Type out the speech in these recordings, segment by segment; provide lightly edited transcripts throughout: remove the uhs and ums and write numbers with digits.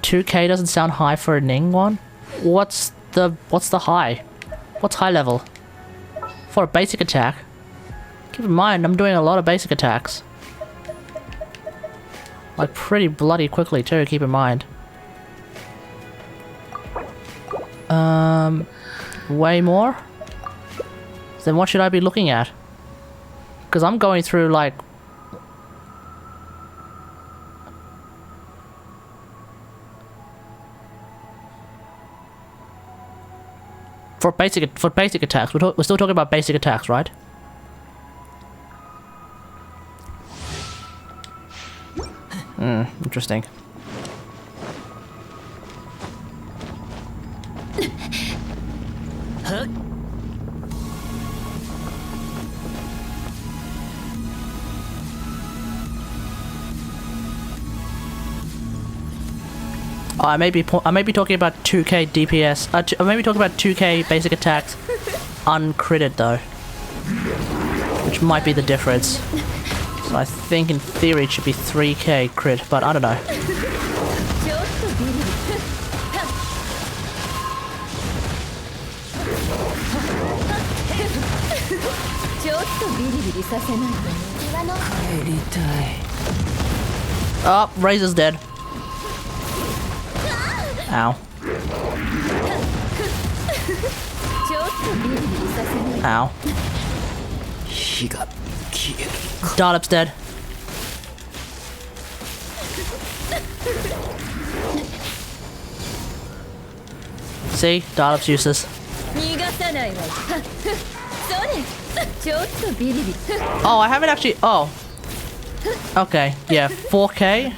2k doesn't sound high for a Ning one. What's the high? What's high level? For a basic attack? Keep in mind, I'm doing a lot of basic attacks. Like pretty bloody quickly too, keep in mind. Way more? Then what should I be looking at? Because I'm going through like... For basic attacks, we're still talking about basic attacks, right? Interesting. I may be talking about 2k DPS. I may be talking about 2k basic attacks uncritted though, which might be the difference. So I think in theory it should be 3k crit, but I don't know. Oh, Razor's dead. Ow. Ow. Dilup's dead. See? Dilup's useless. Oh, I haven't actually... Oh. Okay, yeah, 4k?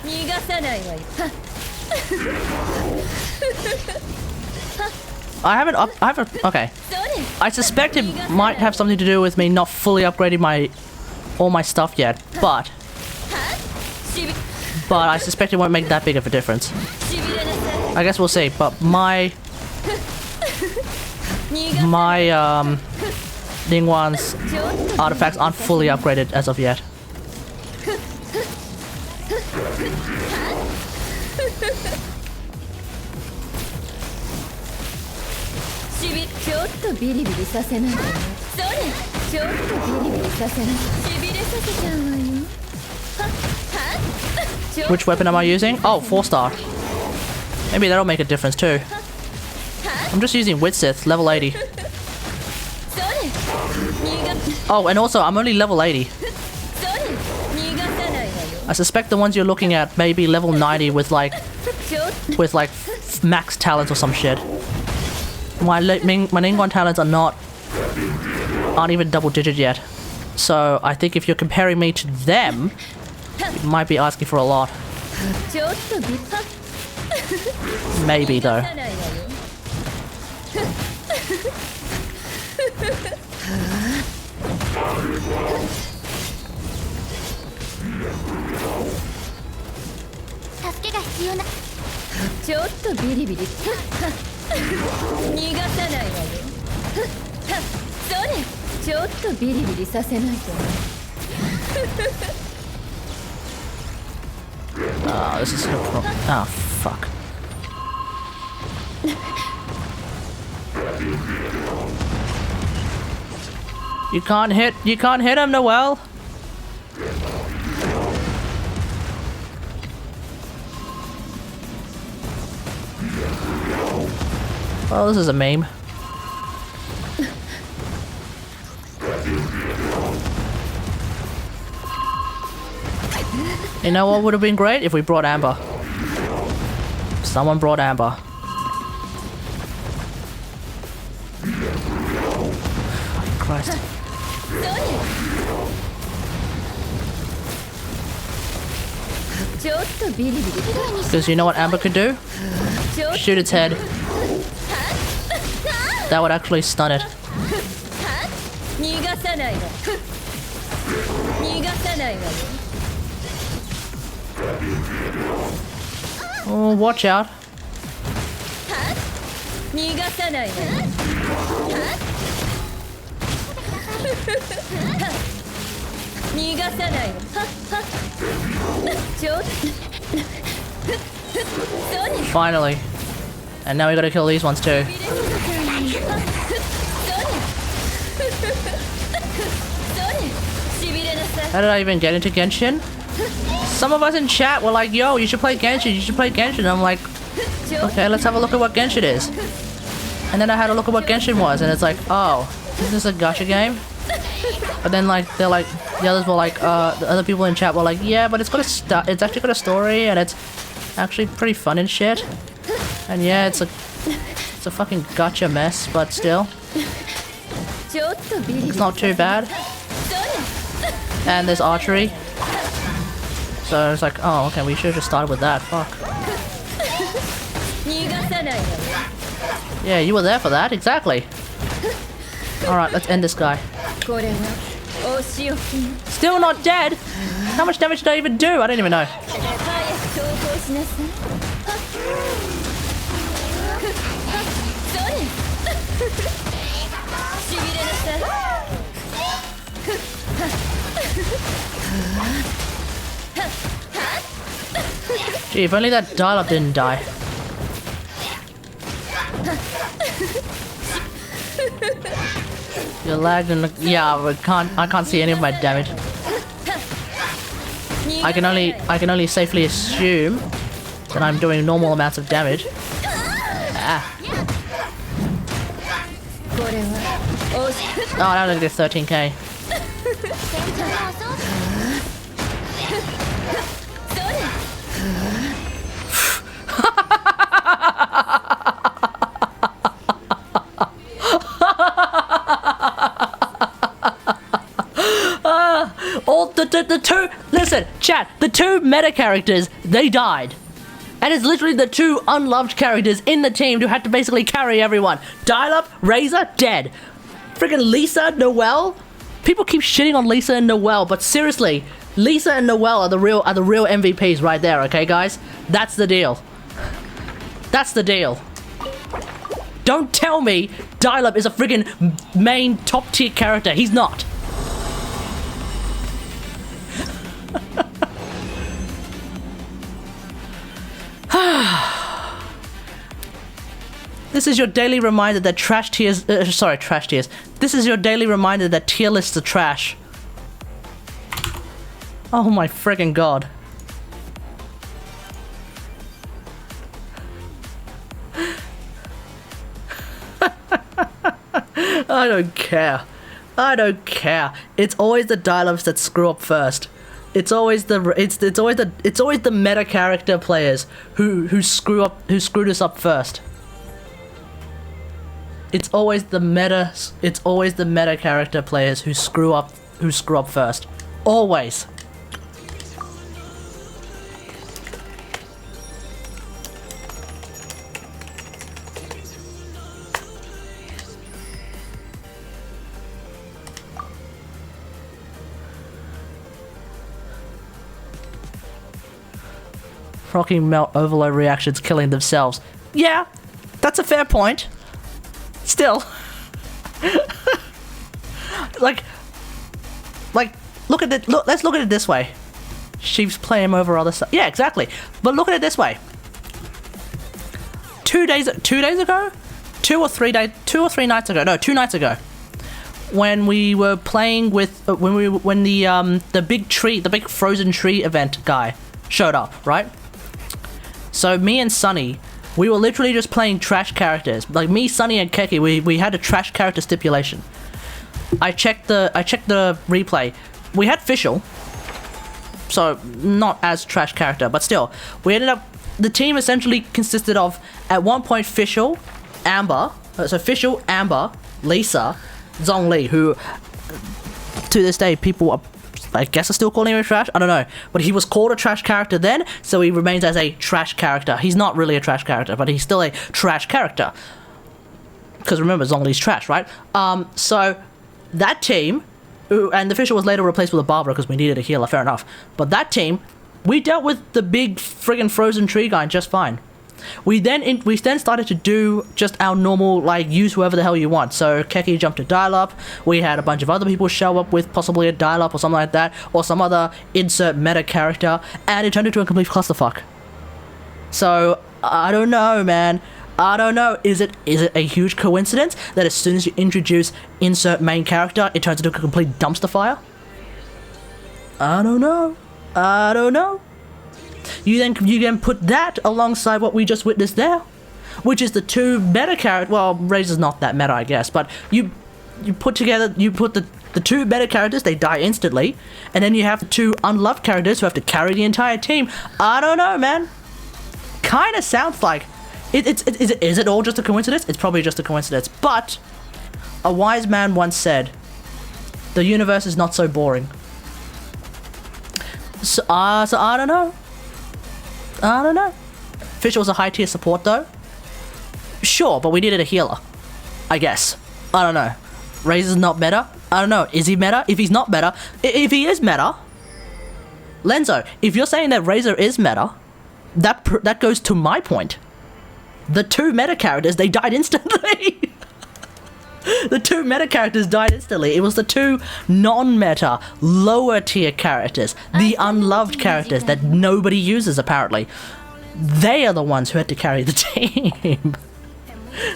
I haven't, okay. I suspect it might have something to do with me not fully upgrading all my stuff yet, but I suspect it won't make that big of a difference. I guess we'll see, but my Ningguang's artifacts aren't fully upgraded as of yet. Which weapon am I using? Oh, 4-star. Maybe that'll make a difference too. I'm just using Witsith, level 80. Oh, and also I'm only level 80. I suspect the ones you're looking at may be level 90 with like max talents or some shit. My Ningguang talents aren't even double digit yet. So I think if you're comparing me to them, you might be asking for a lot. Maybe though. Oh, this is so pro- oh, fuck. You can't hit him, Noel. Well, this is a meme. You know what would have been great? If we brought Amber. Someone brought Amber. Christ. Because you know what Amber could do? Shoot its head. That would actually stun it. Oh, watch out. Finally. And now we gotta kill these ones too. How did I even get into Genshin? Some of us in chat were like, yo, you should play Genshin, you should play Genshin. I'm like, okay, let's have a look at what Genshin is. And then I had a look at what Genshin was, and it's like, oh, is this a gacha game? But then like, they're like, the others were like, the other people in chat were like, yeah, but it's actually got a story, and it's actually pretty fun and shit. And yeah, it's a fucking gacha mess, but still. It's not too bad. And there's archery. So it's like, oh, okay, we should have just started with that. Fuck. Yeah, you were there for that, exactly. Alright, let's end this guy. Still not dead? How much damage did I even do? I don't even know. Gee, if only that Diluc didn't die. You're lagged and yeah, I can't see any of my damage. I can only safely assume that I'm doing normal amounts of damage. Ah. Oh, that only did 13k. The two, listen, chat, the two meta characters, they died. And it's literally the two unloved characters in the team who had to basically carry everyone. Diluc, Razor, dead. Friggin' Lisa, Noelle. People keep shitting on Lisa and Noelle, but seriously, Lisa and Noelle are the real MVPs right there, okay guys? That's the deal. That's the deal. Don't tell me Diluc is a friggin' main top tier character. He's not. This is your daily reminder that trash tiers. Trash tiers. This is your daily reminder that tier lists are trash. Oh my friggin' god. I don't care. I don't care. It's always the Dilucs that screw up first. It's always the meta character players who screwed us up first. It's always the meta character players who screw up first. Always. Rocking melt overload reactions killing themselves. Yeah, that's a fair point. Still. like look at it, let's look at it this way. She's playing over other stuff. Yeah, exactly. But look at it this way. 2 days ago? 2 or 3 nights ago. No, 2 nights ago. When we were playing with when the big frozen tree event guy showed up, right? So me and Sunny, we were literally just playing trash characters. Like me, Sunny, and Keki, we had a trash character stipulation. I checked the replay. We had Fischl, so not as trash character, but still, we ended up. The team essentially consisted of, at one point, Fischl, Amber, Lisa, Zhongli, who to this day people are, I guess, are still calling him trash. I don't know, but he was called a trash character then, so he remains as a trash character. He's not really a trash character, but he's still a trash character. Because remember, Zhongli's trash, right? So that team, and the Fischl was later replaced with a Barbara because we needed a healer. Fair enough. But that team, we dealt with the big friggin' frozen tree guy just fine. We then started to do just our normal, like, use whoever the hell you want. So Keki jumped to Diluc. We had a bunch of other people show up with possibly a Diluc or something like that, or some other insert meta character, and it turned into a complete clusterfuck. So I don't know, man. I don't know. Is it a huge coincidence that as soon as you introduce insert main character, it turns into a complete dumpster fire? I don't know. I don't know. You then put that alongside what we just witnessed there, which is the two meta characters. Well, Razor's not that meta, I guess, but you put the two meta characters, they die instantly, and then you have the two unloved characters who have to carry the entire team. I don't know, man. Kind of sounds like is it all just a coincidence? It's probably just a coincidence, but a wise man once said, "The universe is not so boring." So I don't know. I don't know. Fisher was a high tier support though. Sure, but we needed a healer. I guess. I don't know. Razor's not meta. I don't know. Is he meta? If he's not meta, if he is meta, Lenzo, if you're saying that Razor is meta, that goes to my point. The two meta characters, they died instantly. The two meta characters died instantly. It was the two non-meta, lower tier characters, the unloved characters that nobody uses apparently. They are the ones who had to carry the team.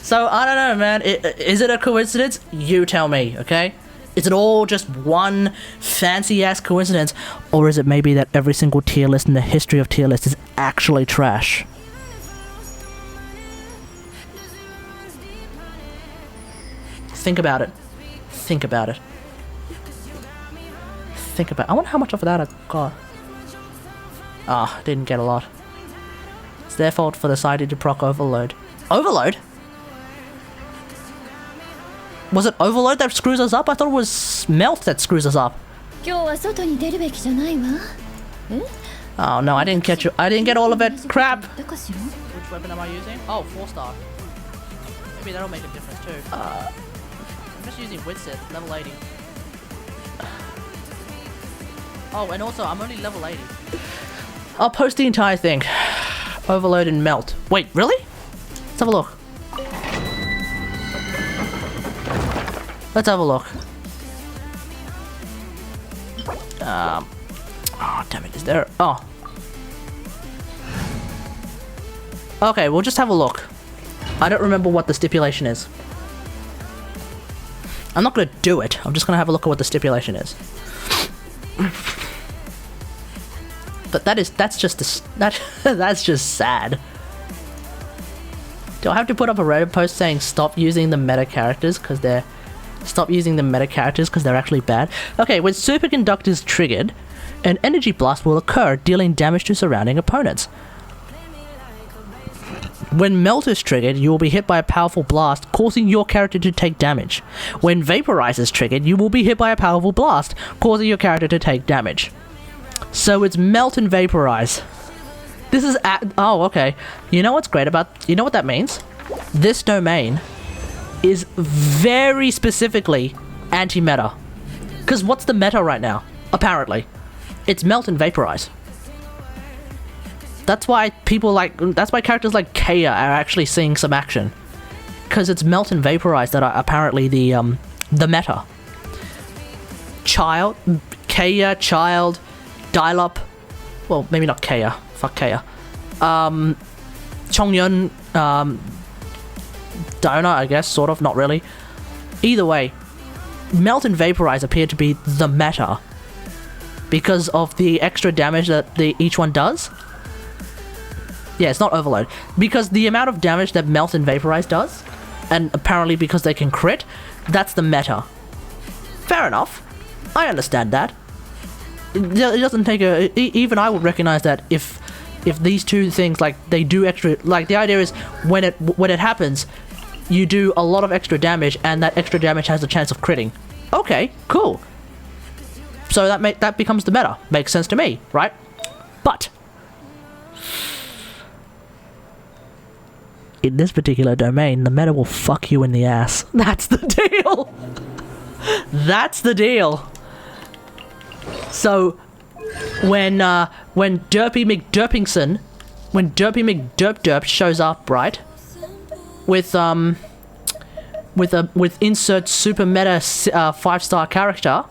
So I don't know, man. Is it a coincidence? You tell me, okay? Is it all just one fancy-ass coincidence? Or is it maybe that every single tier list in the history of tier lists is actually trash? Think about it. Think about it. Think about it. I wonder how much of that I got. Ah, didn't get a lot. It's their fault for deciding to proc Overload. Overload? Was it Overload that screws us up? I thought it was Melt that screws us up. Oh no, I didn't catch you. I didn't get all of it. Crap. Which weapon am I using? Oh, 4-star. Maybe that'll make a difference too. I'm just using Witsit, level 80. Oh, and also I'm only level 80. I'll post the entire thing. Overload and Melt. Wait, really? Let's have a look. Let's have a look. Oh, damn it, is there... Oh. Okay, we'll just have a look. I don't remember what the stipulation is. I'm not gonna do it. I'm just gonna have a look at what the stipulation is. But that's just sad. Do I have to put up a Reddit post saying stop using the meta characters because they're actually bad? Okay, when Superconductor is triggered, an energy blast will occur, dealing damage to surrounding opponents. When Melt is triggered, you will be hit by a powerful blast, causing your character to take damage. When Vaporize is triggered, you will be hit by a powerful blast, causing your character to take damage. So it's Melt and Vaporize. This is oh, okay. You know what's great about... You know what that means? This domain is very specifically anti-meta. Because what's the meta right now? Apparently. It's Melt and Vaporize. That's why characters like Kaya are actually seeing some action. Because it's Melt and Vaporize that are apparently the meta. Kaya, Child, Diluc. Well, maybe not Kaya. Fuck Kaya. Chongyun, Donut, I guess, sort of, not really. Either way, Melt and Vaporize appear to be the meta. Because of the extra damage that each one does. Yeah, it's not Overload. Because the amount of damage that Melt and Vaporize does, and apparently because they can crit, that's the meta. Fair enough. I understand that. It doesn't take a... Even I would recognize that if these two things, like, they do extra... Like, the idea is, when it happens, you do a lot of extra damage, and that extra damage has a chance of critting. Okay, cool. So that becomes the meta. Makes sense to me, right? But... in this particular domain, the meta will fuck you in the ass. That's the deal! That's the deal! So, when Derpy McDerpingson, when Derpy McDerp shows up, right? With insert super meta 5-star character,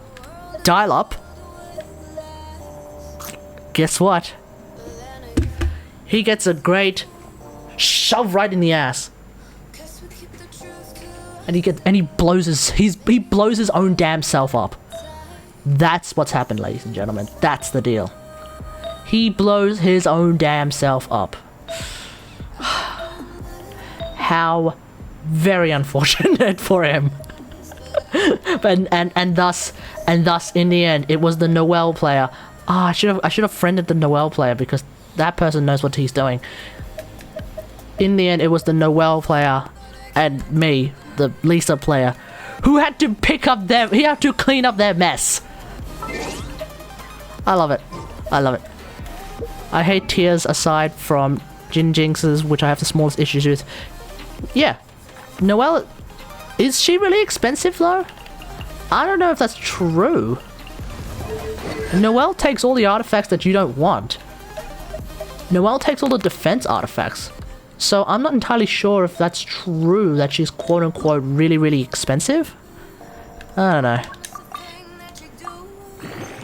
Diluc, guess what? he gets a great shove right in the ass. And he blows his own damn self up. That's what's happened, ladies and gentlemen. That's the deal. He blows his own damn self up. How very unfortunate for him. But and thus in the end it was the Noel player. I should have friended the Noel player because that person knows what he's doing. In the end it was the Noel player and me, the Lisa player, who had to he had to clean up their mess. I love it. I love it. I hate tears aside from Jin Jinx's, which I have the smallest issues with. Yeah. Noelle, is she really expensive though? I don't know if that's true. Noelle takes all the artifacts that you don't want. Noelle takes all the defense artifacts. So I'm not entirely sure if that's true that she's quote-unquote really, really expensive. I don't know.